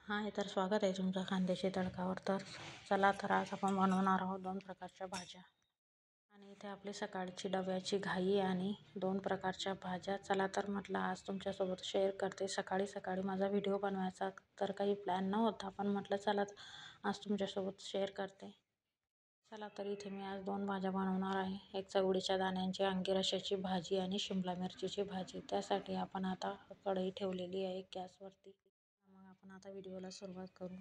हाय, तर स्वागत आहे तुमचं खानदेशी तडकावर. तर चला, तर आज आपण बनवणार आहोत 2 प्रकारच्या भाज्या. आणि इथे आपली सकाळची डब्याची घाई आणि 2 प्रकारच्या भाज्या. चला, तर म्हटलं आज तुमच्यासोबत शेअर करते. सकाळी सकाळी माझा व्हिडिओ बनवायचा तर काही प्लॅन नव्हता, पण म्हटलं चला आज तुमच्यासोबत शेअर करते. चला, तर इथे मी आज 2 भाज्या बनवणार आहे. एक चवळीच्या दाण्यांची अंगी भाजी आणि शिमला मिरचीची भाजी. त्यासाठी आपण आता कढई ठेवलेली आहे गॅसवरती. मग आपण आता व्हिडिओला सुरुवात करू.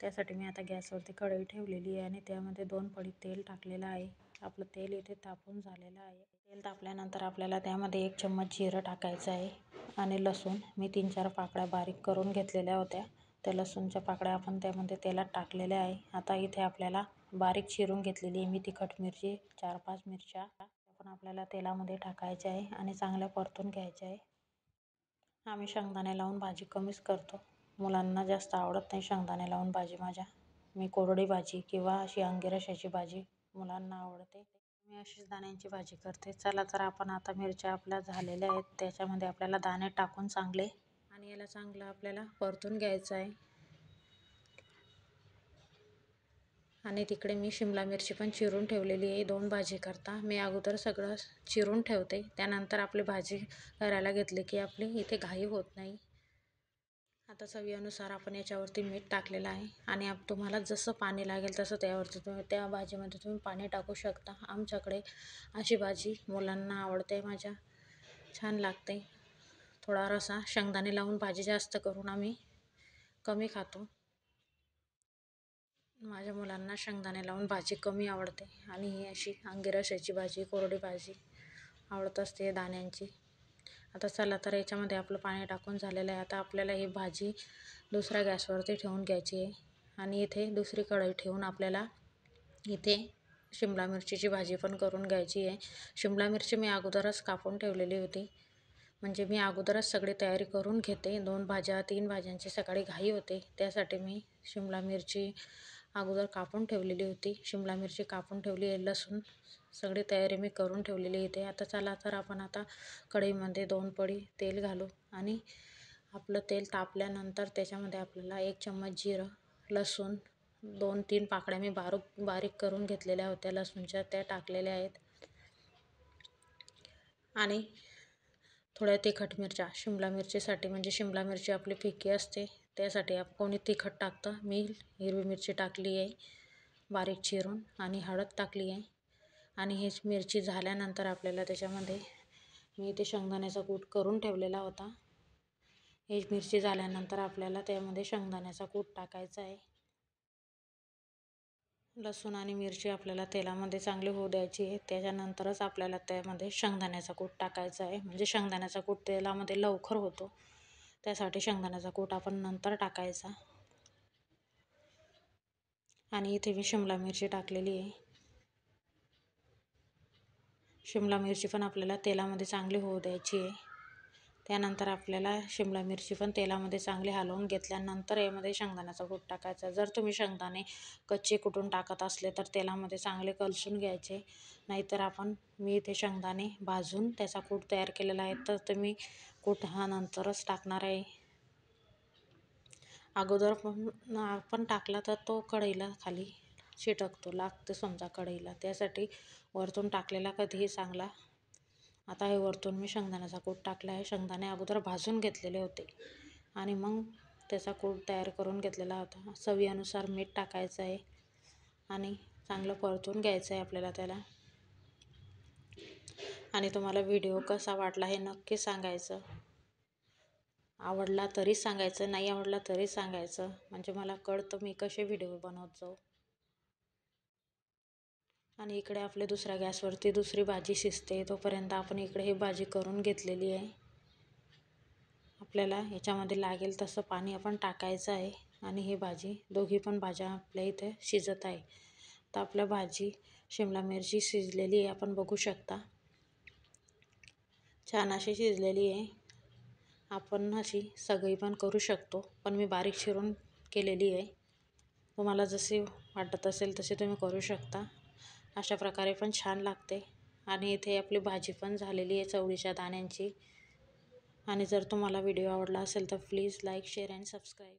त्यासाठी मी आता गॅसवरती कढई ठेवलेली आहे आणि त्यामध्ये 2 पळी तेल टाकलेलं आहे. आपलं तेल इथे तापून झालेलं आहे. तेल तापल्यानंतर आपल्याला त्यामध्ये 1 चम्मच जिरं टाकायचं आहे आणि लसूण मी 3-4 पाकळ्या बारीक करून घेतलेल्या होत्या. त्या लसूणच्या पाकळ्या आपण त्यामध्ये तेलात टाकलेल्या आहे. आता इथे आपल्याला बारीक चिरून घेतलेली मी तिखट मिरची 4-5 मिरच्या पण आपल्याला तेलामध्ये टाकायच्या आहे आणि चांगल्या परतून घ्यायच्या आहे. आम्ही शेंगदाणे लावून भाजी कमीच करतो. मुलांना जास्त आवडत नाही शेंगदाणे लावून भाजी माझ्या. मी कोरडी भाजी किंवा अशी अंगी भाजी मुलांना आवडते. मी अशीच दाण्यांची भाजी करते. चला, तर आपण आता मिरच्या आपल्या झालेल्या आहेत. त्याच्यामध्ये आपल्याला दाणे टाकून चांगले आणि याला चांगलं आपल्याला परतून घ्यायचं आहे. आणि तिकडे मी शिमला मिरची पण चिरून ठेवलेली आहे 2 भाजी करता. मी अगोदर सगळं चिरून ठेवते, त्यानंतर आपली भाजी करायला घेतली की आपली इथे घाई होत नाही. आता चवीनुसार आपण याच्यावरती मीठ टाकलेलं आहे आणि तुम्हाला जसं पाणी लागेल तसं त्यावरती त्या भाजीमध्ये तुम्ही पाणी टाकू शकता. आमच्याकडे अशी भाजी मुलांना आवडते माझ्या, छान लागते. थोडा रसा शेंगदाणे लावून भाजी जास्त करून आम्ही कमी खातो. माझ्या मुलांना शेंगदाणे लावून भाजी कमी आवडते आणि ही अशी अंगी भाजी, कोरडी भाजी आवडत असते दाण्यांची. आता चला, तर याच्यामध्ये आपलं पाणी टाकून झालेलं आहे. आता आपल्याला ही भाजी दुसऱ्या गॅसवरती ठेवून घ्यायची आहे आणि इथे दुसरी कढई ठेवून आपल्याला इथे शिमला मिरचीची भाजी पण करून घ्यायची आहे. शिमला मिरची मी अगोदरच कापून ठेवलेली होती, म्हणजे मी अगोदरच सगळी तयारी करून घेते. 2 भाज्या 3 भाज्यांची सकाळी घाई होते, त्यासाठी मी शिमला मिरची अगोदर कापून ठेवलेली होती. शिमला मिरची कापून ठेवली आहे, लसूण सगळी तयारी मी करून ठेवलेली इथे. आता चला, तर आपण आता कढईमध्ये 2 पळी तेल घालू आणि आपलं तेल तापल्यानंतर त्याच्यामध्ये आपल्याला 1 चम्मच जिरं, लसूण 2-3 पाकळ्या मी बारीक करून घेतलेल्या होत्या लसूणच्या, त्या टाकलेल्या आहेत. आणि थोड्या तिखट मिरच्या शिमला मिरचीसाठी, म्हणजे शिमला मिरची आपली फिकी असते त्यासाठी कोणी तिखट टाकतं. मी हिरवी मिरची टाकली आहे बारीक चिरून आणि हळद टाकली आहे. आणि ही मिरची झाल्यानंतर आपल्याला त्याच्यामध्ये मी इथे शेंगदाण्याचा कूट करून ठेवलेला होता. ही मिरची झाल्यानंतर आपल्याला त्यामध्ये शेंगदाण्याचा कूट टाकायचा आहे. लसूण आणि मिरची आपल्याला तेलामध्ये चांगली होऊ द्यायची आहे. त्याच्यानंतरच आपल्याला त्यामध्ये शेंगदाण्याचा कूट टाकायचा आहे, म्हणजे शेंगदाण्याचा कूट तेलामध्ये लवकर होतो, त्यासाठी शेंगदाण्याचा कूट आपण नंतर टाकायचा. आणि इथे मी शिमला मिरची टाकलेली आहे. शिमला मिरची पण आपल्याला तेलामध्ये चांगली होऊ द्यायची आहे. त्यानंतर आपल्याला शिमला मिरची पण तेलामध्ये चांगली हलवून घेतल्यानंतर यामध्ये शेंगदाण्याचा कूट टाकायचा. जर तुम्ही शेंगदाणे कच्चे कुटून टाकत असले तर तेलामध्ये चांगले कलसून घ्यायचे, नाहीतर मी इथे शेंगदाणे भाजून त्याचा कूट तयार केलेला आहे, तर तुम्ही कूट हा नंतरच टाकणार आहे. अगोदर आपण टाकला तर तो कढईला खाली चिटकतो, लागते समजा कढईला, त्यासाठी वरतून टाकलेला कधीही चांगला. आता हे वरतून मी शेंगदाण्याचा कूट टाकला आहे. शेंगदाणे अगोदर भाजून घेतलेले होते आणि मग त्याचा कूट तयार करून घेतलेला होता. चवीनुसार मीठ टाकायचं आहे आणि चांगलं परतून घ्यायचं आहे आपल्याला त्याला. आणि तुम्हाला व्हिडिओ कसा वाटला हे नक्की सांगायचं. आवडला तरी सांगायचं, नाही आवडला तरी सांगायचं, म्हणजे मला कळतं मी कसे व्हिडिओ बनवत जाऊ. आणि इकडे आपल्या दुसऱ्या गॅसवरती दुसरी भाजी शिजते, तोपर्यंत आपण इकडे ही भाजी करून घेतलेली आहे. आपल्याला याच्यामध्ये लागेल तसं पाणी आपण टाकायचं आहे आणि ही भाजी दोघी पण भाज्या आपल्या इथे शिजत आहे. तर आपल्या भाजी शिमला मिरची शिजलेली आहे, आपण बघू शकता, छान अशी शिजलेली आहे. आपण अशी सगळी पण करू शकतो, पण मी बारीक चिरून केलेली आहे. तुम्हाला जसे वाटत असेल तसे तुम्ही करू शकता. अशा प्रकारे पण छान लागते. आणि इथे आपली भाजी पण झालेली आहे चवळीच्या दाण्यांची. आणि जर तुम्हाला व्हिडिओ आवडला असेल तर प्लीज लाईक, शेअर आणि सबस्क्राईब.